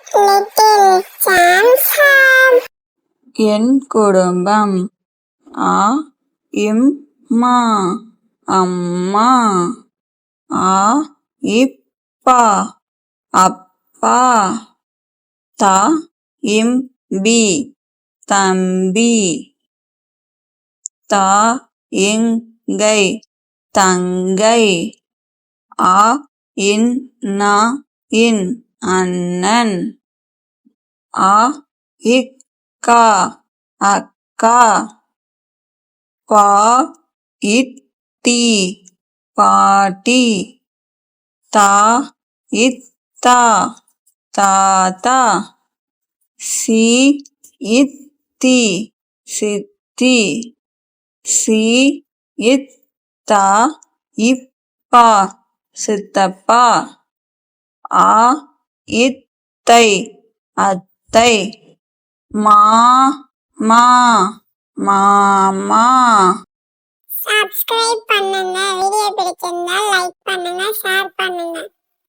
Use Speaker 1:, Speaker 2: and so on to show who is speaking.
Speaker 1: Little Champ.
Speaker 2: என் குடும்பம். அ இம்மா அம்மா. அ இப்பா அப்பா. த இம்பி தம்பி. த இங்கை தங்கை. அ இன்னா இன் அண்ணன். அ இக்கா அக்கா. ப இட்டி பாட்டி. த இத்தா தாத்தா. சி இத்தி சித்தி. சி இத்தா இப்பா சித்தப்பா. அ இத்தை அத்தை. மா மா மாமா.
Speaker 1: Subscribe பண்ணுங்க. வீடியோ பிடிச்சிருந்தா லைக் பண்ணுங்க, ஷேர் பண்ணுங்க.